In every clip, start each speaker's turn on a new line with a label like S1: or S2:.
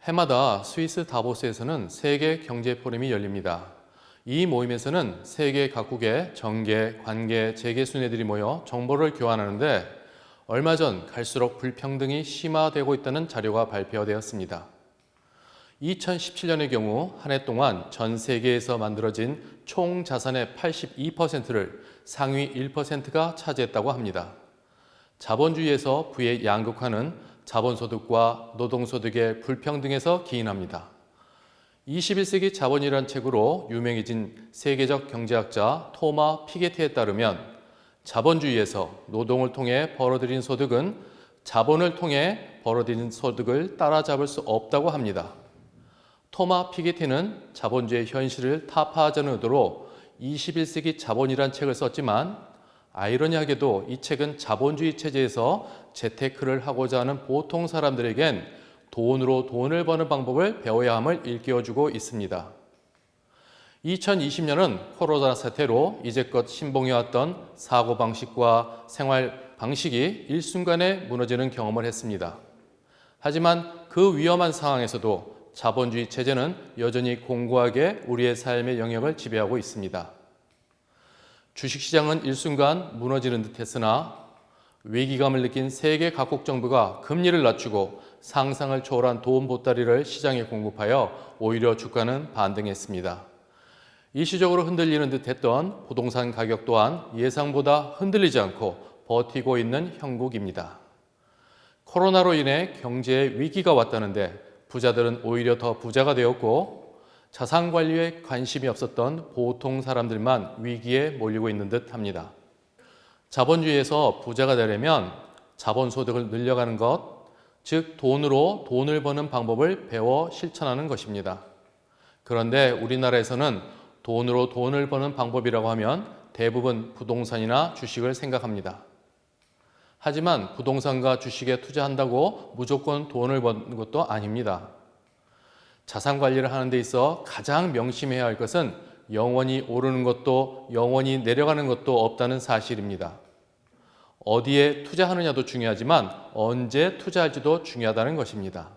S1: 해마다 스위스 다보스에서는 세계 경제 포럼이 열립니다. 이 모임에서는 세계 각국의 정계, 관계, 재계 순회들이 모여 정보를 교환하는데 얼마 전 갈수록 불평등이 심화되고 있다는 자료가 발표되었습니다. 2017년의 경우 한 해 동안 전 세계에서 만들어진 총 자산의 82%를 상위 1%가 차지했다고 합니다. 자본주의에서 부의 양극화는 자본소득과 노동소득의 불평등에서 기인합니다. 21세기 자본이란 책으로 유명해진 세계적 경제학자 토마 피게티에 따르면 자본주의에서 노동을 통해 벌어들인 소득은 자본을 통해 벌어들인 소득을 따라잡을 수 없다고 합니다. 토마 피게티는 자본주의 현실을 타파하자는 의도로 21세기 자본이란 책을 썼지만 아이러니하게도 이 책은 자본주의 체제에서 재테크를 하고자 하는 보통 사람들에겐 돈으로 돈을 버는 방법을 배워야 함을 일깨워주고 있습니다. 2020년은 코로나 사태로 이제껏 신봉해왔던 사고방식과 생활 방식이 일순간에 무너지는 경험을 했습니다. 하지만 그 위험한 상황에서도 자본주의 체제는 여전히 공고하게 우리의 삶의 영역을 지배하고 있습니다. 주식시장은 일순간 무너지는 듯 했으나 위기감을 느낀 세계 각국 정부가 금리를 낮추고 상상을 초월한 돈 보따리를 시장에 공급하여 오히려 주가는 반등했습니다. 일시적으로 흔들리는 듯 했던 부동산 가격 또한 예상보다 흔들리지 않고 버티고 있는 형국입니다. 코로나로 인해 경제에 위기가 왔다는데 부자들은 오히려 더 부자가 되었고 자산 관리에 관심이 없었던 보통 사람들만 위기에 몰리고 있는 듯 합니다. 자본주의에서 부자가 되려면 자본소득을 늘려가는 것, 즉 돈으로 돈을 버는 방법을 배워 실천하는 것입니다. 그런데 우리나라에서는 돈으로 돈을 버는 방법이라고 하면 대부분 부동산이나 주식을 생각합니다. 하지만 부동산과 주식에 투자한다고 무조건 돈을 버는 것도 아닙니다. 자산 관리를 하는 데 있어 가장 명심해야 할 것은 영원히 오르는 것도 영원히 내려가는 것도 없다는 사실입니다. 어디에 투자하느냐도 중요하지만 언제 투자할지도 중요하다는 것입니다.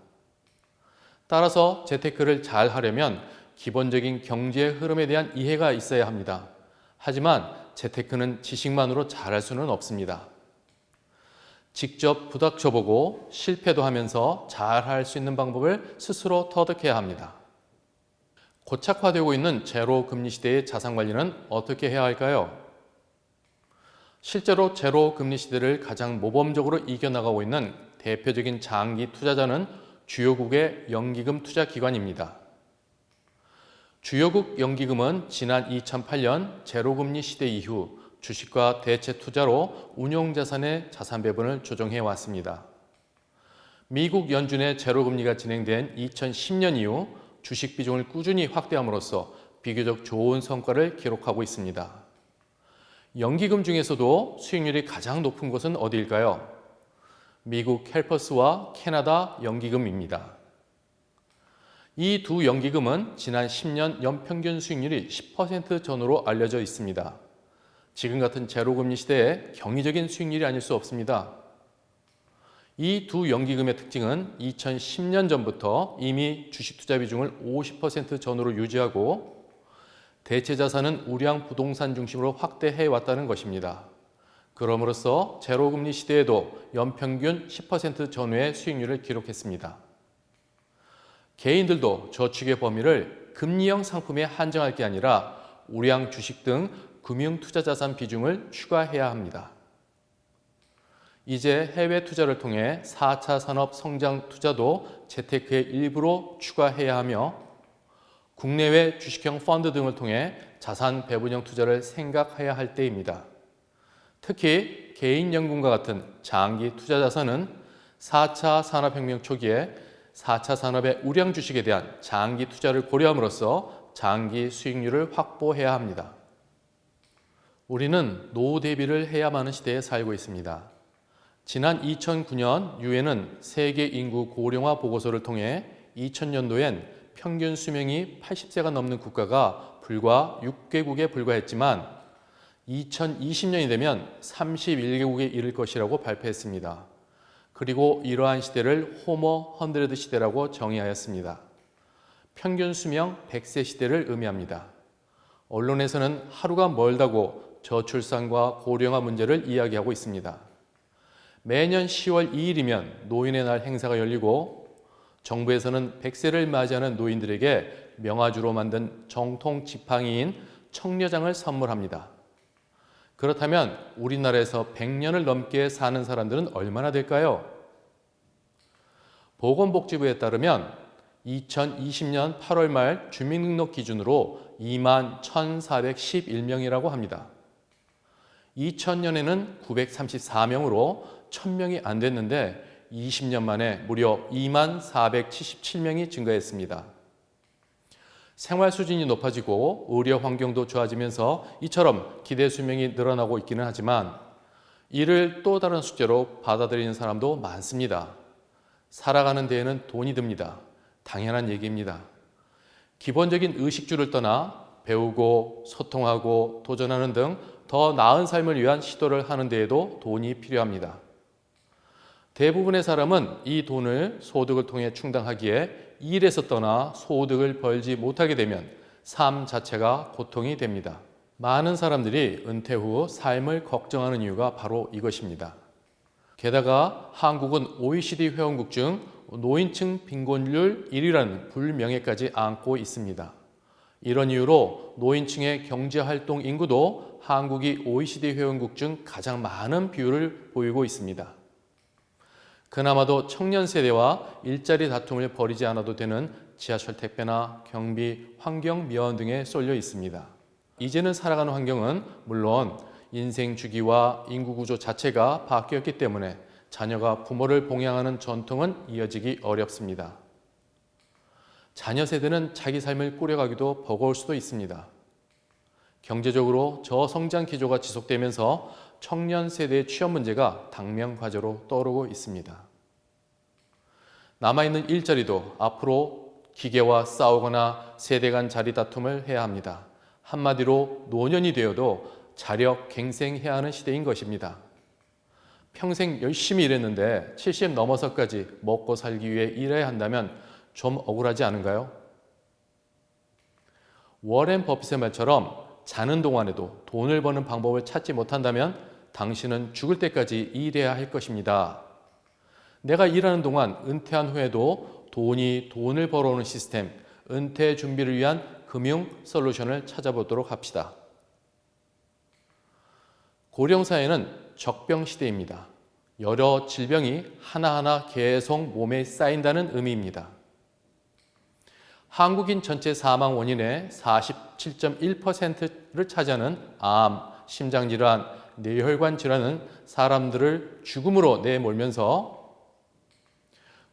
S1: 따라서 재테크를 잘 하려면 기본적인 경제 흐름에 대한 이해가 있어야 합니다. 하지만 재테크는 지식만으로 잘할 수는 없습니다. 직접 부닥쳐보고 실패도 하면서 잘 할 수 있는 방법을 스스로 터득해야 합니다. 고착화되고 있는 제로 금리 시대의 자산 관리는 어떻게 해야 할까요? 실제로 제로 금리 시대를 가장 모범적으로 이겨나가고 있는 대표적인 장기 투자자는 주요국의 연기금 투자 기관입니다. 주요국 연기금은 지난 2008년 제로금리 시대 이후 주식과 대체 투자로 운용자산의 자산 배분을 조정해 왔습니다. 미국 연준의 제로금리가 진행된 2010년 이후 주식 비중을 꾸준히 확대함으로써 비교적 좋은 성과를 기록하고 있습니다. 연기금 중에서도 수익률이 가장 높은 곳은 어디일까요? 미국 캘퍼스와 캐나다 연기금입니다. 이 두 연기금은 지난 10년 연평균 수익률이 10% 전후로 알려져 있습니다. 지금 같은 제로금리 시대에 경이적인 수익률이 아닐 수 없습니다. 이 두 연기금의 특징은 2010년 전부터 이미 주식 투자 비중을 50% 전후로 유지하고 대체 자산은 우량 부동산 중심으로 확대해 왔다는 것입니다. 그럼으로써 제로금리 시대에도 연평균 10% 전후의 수익률을 기록했습니다. 개인들도 저축의 범위를 금리형 상품에 한정할 게 아니라 우량 주식 등 금융투자자산 비중을 추가해야 합니다. 이제 해외 투자를 통해 4차 산업 성장 투자도 재테크의 일부로 추가해야 하며 국내외 주식형 펀드 등을 통해 자산 배분형 투자를 생각해야 할 때입니다. 특히 개인연금과 같은 장기 투자 자산은 4차 산업혁명 초기에 4차 산업의 우량 주식에 대한 장기 투자를 고려함으로써 장기 수익률을 확보해야 합니다. 우리는 노후 대비를 해야만 하는 시대에 살고 있습니다. 지난 2009년 유엔은 세계 인구 고령화 보고서를 통해 2000년도엔 평균 수명이 80세가 넘는 국가가 불과 6개국에 불과했지만 2020년이 되면 31개국에 이를 것이라고 발표했습니다. 그리고 이러한 시대를 호모 100 시대라고 정의하였습니다. 평균 수명 100세 시대를 의미합니다. 언론에서는 하루가 멀다고 저출산과 고령화 문제를 이야기하고 있습니다. 매년 10월 2일이면 노인의 날 행사가 열리고 정부에서는 100세를 맞이하는 노인들에게 명화주로 만든 정통 지팡이인 청려장을 선물합니다. 그렇다면 우리나라에서 100년을 넘게 사는 사람들은 얼마나 될까요? 보건복지부에 따르면 2020년 8월 말 주민등록 기준으로 21,411명이라고 합니다. 2000년에는 934명으로 1000명이 안 됐는데 20년 만에 무려 2477명이 증가했습니다. 생활 수준이 높아지고 의료 환경도 좋아지면서 이처럼 기대 수명이 늘어나고 있기는 하지만 이를 또 다른 숙제로 받아들이는 사람도 많습니다. 살아가는 데에는 돈이 듭니다. 당연한 얘기입니다. 기본적인 의식주를 떠나 배우고 소통하고 도전하는 등 더 나은 삶을 위한 시도를 하는 데에도 돈이 필요합니다. 대부분의 사람은 이 돈을 소득을 통해 충당하기에 일에서 떠나 소득을 벌지 못하게 되면 삶 자체가 고통이 됩니다. 많은 사람들이 은퇴 후 삶을 걱정하는 이유가 바로 이것입니다. 게다가 한국은 OECD 회원국 중 노인층 빈곤율 1위라는 불명예까지 안고 있습니다. 이런 이유로 노인층의 경제활동 인구도 한국이 OECD 회원국 중 가장 많은 비율을 보이고 있습니다. 그나마도 청년 세대와 일자리 다툼을 벌이지 않아도 되는 지하철 택배나 경비, 환경 미화원 등에 쏠려 있습니다. 이제는 살아가는 환경은 물론 인생 주기와 인구 구조 자체가 바뀌었기 때문에 자녀가 부모를 봉양하는 전통은 이어지기 어렵습니다. 자녀 세대는 자기 삶을 꾸려가기도 버거울 수도 있습니다. 경제적으로 저성장 기조가 지속되면서 청년 세대의 취업 문제가 당면 과제로 떠오르고 있습니다. 남아있는 일자리도 앞으로 기계와 싸우거나 세대 간 자리 다툼을 해야 합니다. 한마디로 노년이 되어도 자력 갱생해야 하는 시대인 것입니다. 평생 열심히 일했는데 70 넘어서까지 먹고 살기 위해 일해야 한다면 좀 억울하지 않은가요? 워렌 버핏의 말처럼 자는 동안에도 돈을 버는 방법을 찾지 못한다면 당신은 죽을 때까지 일해야 할 것입니다. 내가 일하는 동안 은퇴한 후에도 돈을 벌어오는 시스템, 은퇴 준비를 위한 금융 솔루션을 찾아보도록 합시다. 고령 사회는 적병 시대입니다. 여러 질병이 하나하나 계속 몸에 쌓인다는 의미입니다. 한국인 전체 사망 원인의 47.1%를 차지하는 암, 심장질환, 뇌혈관 질환은 사람들을 죽음으로 내몰면서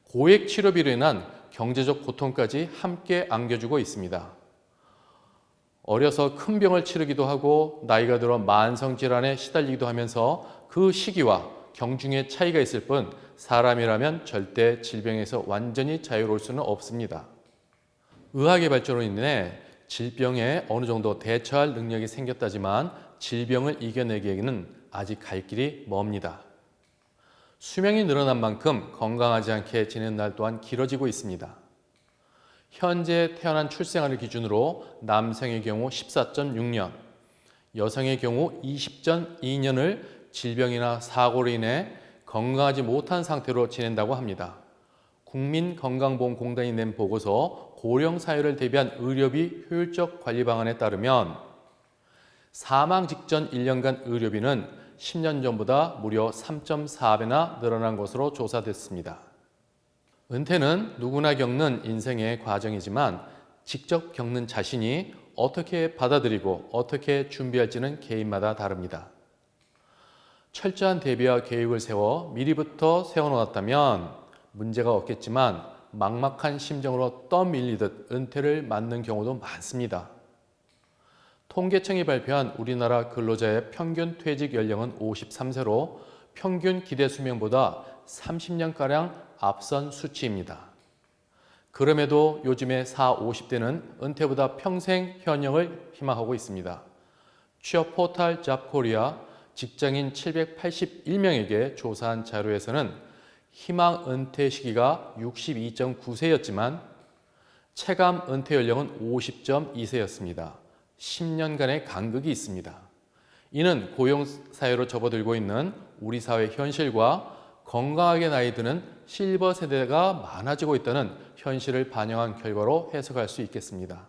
S1: 고액 치료비로 인한 경제적 고통까지 함께 안겨주고 있습니다. 어려서 큰 병을 치르기도 하고 나이가 들어 만성질환에 시달리기도 하면서 그 시기와 경중의 차이가 있을 뿐 사람이라면 절대 질병에서 완전히 자유로울 수는 없습니다. 의학의 발전으로 인해 질병에 어느 정도 대처할 능력이 생겼다지만 질병을 이겨내기에는 아직 갈 길이 멉니다. 수명이 늘어난 만큼 건강하지 않게 지내는 날 또한 길어지고 있습니다. 현재 태어난 출생아를 기준으로 남성의 경우 14.6년, 여성의 경우 20.2년을 질병이나 사고로 인해 건강하지 못한 상태로 지낸다고 합니다. 국민건강보험공단이 낸 보고서 고령 사회를 대비한 의료비 효율적 관리 방안에 따르면 사망 직전 1년간 의료비는 10년 전보다 무려 3.4배나 늘어난 것으로 조사됐습니다. 은퇴는 누구나 겪는 인생의 과정이지만 직접 겪는 자신이 어떻게 받아들이고 어떻게 준비할지는 개인마다 다릅니다. 철저한 대비와 계획을 세워 미리부터 세워놓았다면 문제가 없겠지만 막막한 심정으로 떠밀리듯 은퇴를 맞는 경우도 많습니다. 통계청이 발표한 우리나라 근로자의 평균 퇴직 연령은 53세로 평균 기대 수명보다 30년가량 앞선 수치입니다. 그럼에도 요즘의 40, 50대는 은퇴보다 평생 현역을 희망하고 있습니다. 취업 포털 잡코리아 직장인 781명에게 조사한 자료에서는 희망 은퇴 시기가 62.9세였지만 체감 은퇴 연령은 50.2세였습니다. 10년간의 간극이 있습니다. 이는 고용사회로 접어들고 있는 우리 사회 현실과 건강하게 나이 드는 실버 세대가 많아지고 있다는 현실을 반영한 결과로 해석할 수 있겠습니다.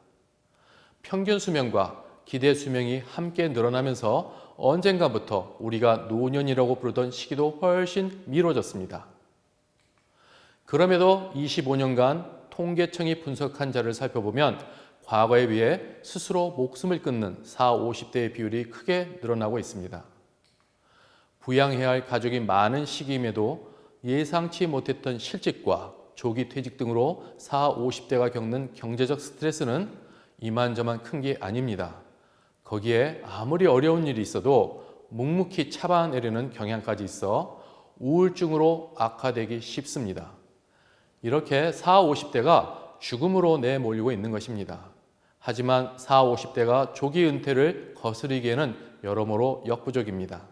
S1: 평균 수명과 기대 수명이 함께 늘어나면서 언젠가부터 우리가 노년이라고 부르던 시기도 훨씬 미뤄졌습니다. 그럼에도 25년간 통계청이 분석한 자를 살펴보면 과거에 비해 스스로 목숨을 끊는 40, 50대의 비율이 크게 늘어나고 있습니다. 부양해야 할 가족이 많은 시기임에도 예상치 못했던 실직과 조기 퇴직 등으로 40, 50대가 겪는 경제적 스트레스는 이만저만 큰 게 아닙니다. 거기에 아무리 어려운 일이 있어도 묵묵히 참아내려는 경향까지 있어 우울증으로 악화되기 쉽습니다. 이렇게 40, 50대가 죽음으로 내몰리고 있는 것입니다. 하지만 40, 50대가 조기 은퇴를 거스르기에는 여러모로 역부족입니다.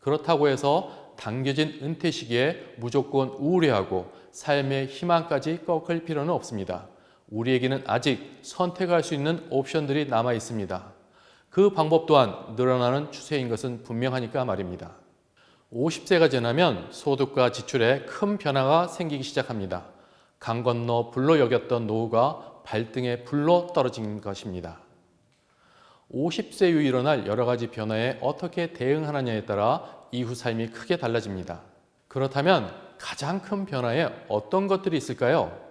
S1: 그렇다고 해서 당겨진 은퇴 시기에 무조건 우울해하고 삶의 희망까지 꺾을 필요는 없습니다. 우리에게는 아직 선택할 수 있는 옵션들이 남아 있습니다. 그 방법 또한 늘어나는 추세인 것은 분명하니까 말입니다. 50세가 지나면 소득과 지출에 큰 변화가 생기기 시작합니다. 강 건너 불로 여겼던 노후가 발등에 불로 떨어진 것입니다. 50세 이후 일어날 여러 가지 변화에 어떻게 대응하느냐에 따라 이후 삶이 크게 달라집니다. 그렇다면 가장 큰 변화에 어떤 것들이 있을까요?